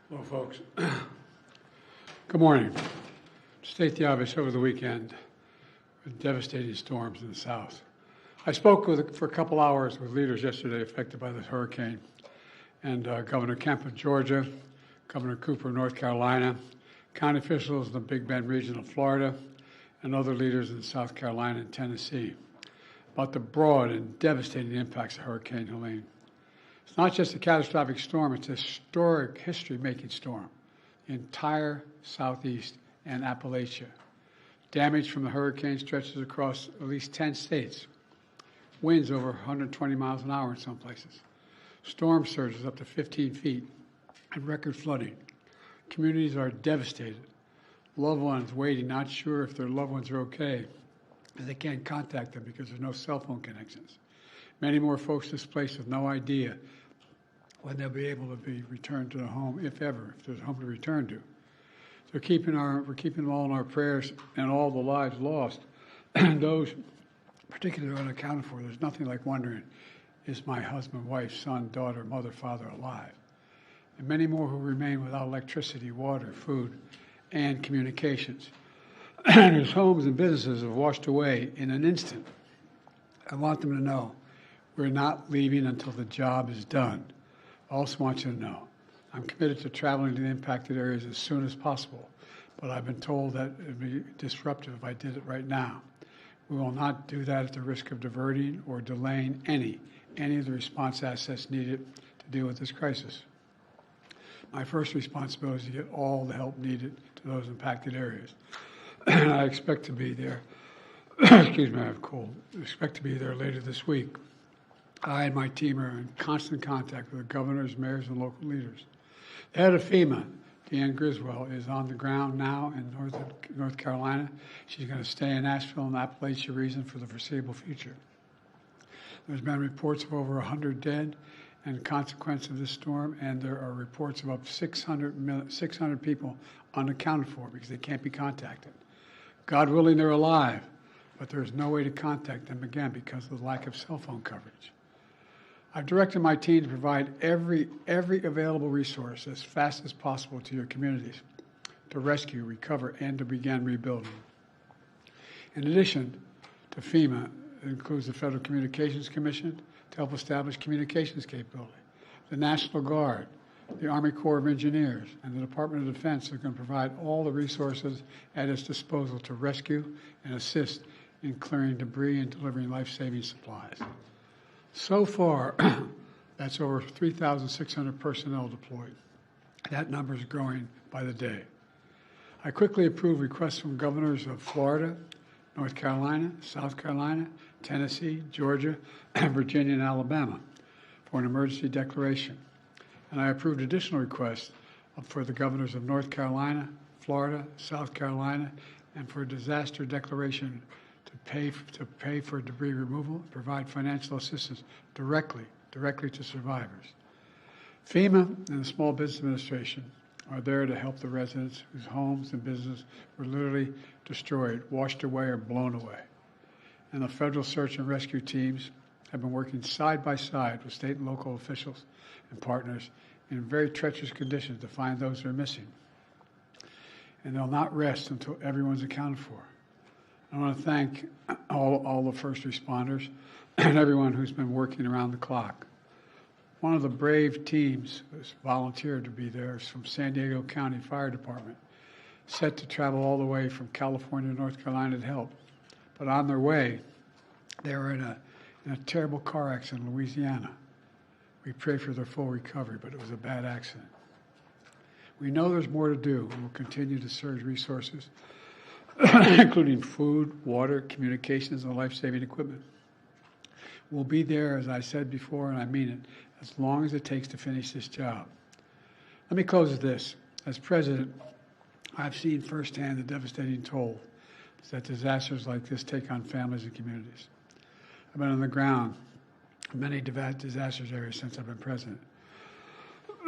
Hello, folks. Good morning. To state the obvious, over the weekend, with devastating storms in the South. I spoke for a couple hours with leaders yesterday affected by this hurricane, and Governor Kemp of Georgia, Governor Cooper of North Carolina, county officials in the Big Bend region of Florida, and other leaders in South Carolina and Tennessee about the broad and devastating impacts of Hurricane Helene. It's not just a catastrophic storm, it's a historic, history-making storm. The entire Southeast and Appalachia. Damage from the hurricane stretches across at least 10 states. Winds over 120 miles an hour in some places. Storm surges up to 15 feet and record flooding. Communities are devastated. Loved ones waiting, not sure if their loved ones are okay, and they can't contact them because there's no cell phone connections. Many more folks displaced with no idea when they'll be able to be returned to the home, if ever, if there's a home to return to. So we're keeping them all in our prayers, and all the lives lost, and those particularly unaccounted for. There's nothing like wondering, is my husband, wife, son, daughter, mother, father alive? And many more who remain without electricity, water, food, and communications. And whose homes and businesses have washed away in an instant. I want them to know we're not leaving until the job is done. I also want you to know I'm committed to traveling to the impacted areas as soon as possible, but I've been told that it would be disruptive if I did it right now. We will not do that at the risk of diverting or delaying any of the response assets needed to deal with this crisis. My first responsibility is to get all the help needed to those impacted areas. And I expect to be there. Excuse me, I have a cold. I expect to be there later this week. I and my team are in constant contact with the governors, mayors, and local leaders. The head of FEMA, Deanne Griswold, is on the ground now in North Carolina. She's going to stay in Asheville and Appalachia region for the foreseeable future. There's been reports of over 100 dead and consequence of this storm, and there are reports of up to 600 people unaccounted for because they can't be contacted. God willing, they're alive, but there is no way to contact them again because of the lack of cell phone coverage. I've directed my team to provide every available resource as fast as possible to your communities to rescue, recover, and to begin rebuilding. In addition to FEMA, it includes the Federal Communications Commission to help establish communications capability, the National Guard, the Army Corps of Engineers, and the Department of Defense are going to provide all the resources at its disposal to rescue and assist in clearing debris and delivering life-saving supplies. So far, that's over 3,600 personnel deployed. That number is growing by the day. I quickly approved requests from governors of Florida, North Carolina, South Carolina, Tennessee, Georgia, Virginia, and Alabama for an emergency declaration. And I approved additional requests for the governors of North Carolina, Florida, South Carolina, and for a disaster declaration to pay for debris removal and provide financial assistance directly to survivors. FEMA and the Small Business Administration are there to help the residents whose homes and businesses were literally destroyed, washed away, or blown away. And the federal search and rescue teams have been working side by side with state and local officials and partners in very treacherous conditions to find those who are missing. And they'll not rest until everyone's accounted for. I want to thank all the first responders and everyone who's been working around the clock. One of the brave teams who's volunteered to be there is from San Diego County Fire Department, set to travel all the way from California to North Carolina to help. But on their way, they were in a terrible car accident in Louisiana. We pray for their full recovery, but it was a bad accident. We know there's more to do, and we'll continue to surge resources, including food, water, communications, and life-saving equipment. We'll be there, as I said before, and I mean it, as long as it takes to finish this job. Let me close with this. As president, I've seen firsthand the devastating toll that disasters like this take on families and communities. I've been on the ground in many disaster areas since I've been president.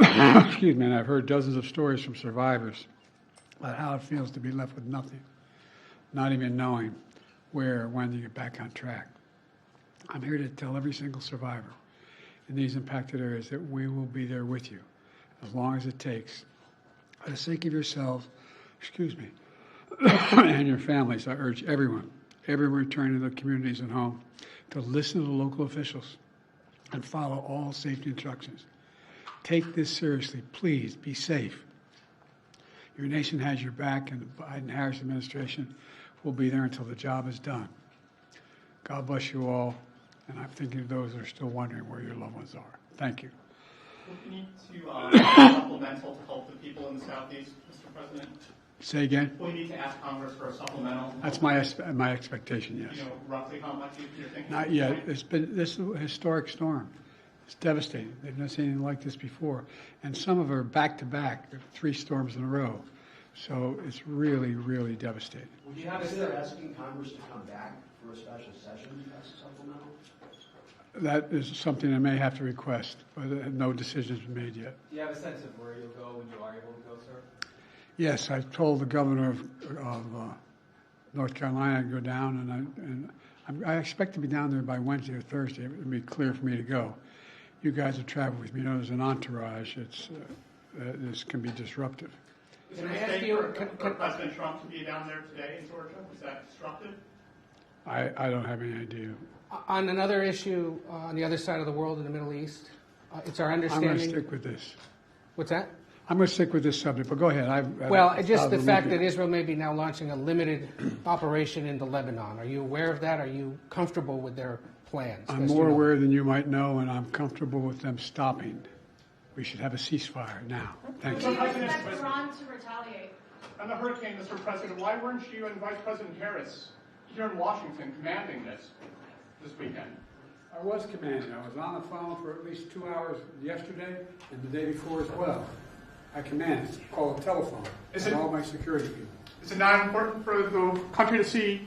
Excuse me, and I've heard dozens of stories from survivors about how it feels to be left with nothing, not even knowing where or when to get back on track. I'm here to tell every single survivor in these impacted areas that we will be there with you as long as it takes For the sake of yourselves, and your families, I urge everyone returning to the communities and home to listen to the local officials and follow all safety instructions. Take this seriously. Please be safe. Your nation has your back, and the Biden-Harris administration will be there until the job is done. God bless you all, and I'm thinking of those that are still wondering where your loved ones are. Thank you. We need to supplemental to help the people in the Southeast, Mr. President. Say again? We need to ask Congress for a supplemental. That's my expectation, yes. You know, roughly how much you're thinking? Not yet. This is a historic storm. It's devastating. They've never seen anything like this before. And some of them are back-to-back, 3 storms in a row. So it's really, really devastating. Would you consider asking Congress to come back for a special session as a supplemental? That is something I may have to request, but no decision has been made yet. Do you have a sense of where you'll go when you are able to go, sir? Yes, I told the governor of North Carolina to go down, and I expect to be down there by Wednesday or Thursday. It would be clear for me to go. You guys have traveled with me. You know, there's an entourage. This can be disruptive. Is it a mistake for President Trump to be down there today in Georgia? Is that disruptive? I don't have any idea. On another issue, on the other side of the world in the Middle East, it's our understanding... I'm going to stick with this. What's that? I'm going to stick with this subject, but go ahead. Well, just the fact that Israel may be now launching a limited operation into Lebanon. Are you aware of that? Are you comfortable with their plans? I'm more aware than you might know, and I'm comfortable with them stopping. We should have a ceasefire now. Thank you. Do you expect Iran to retaliate? On the hurricane, Mr. President, why weren't you and Vice President Harris here in Washington commanding this weekend? I was commanding. I was on the phone for at least 2 hours yesterday and the day before as well. I commanded. Call a telephone. All my security people. Is it not important for the country to see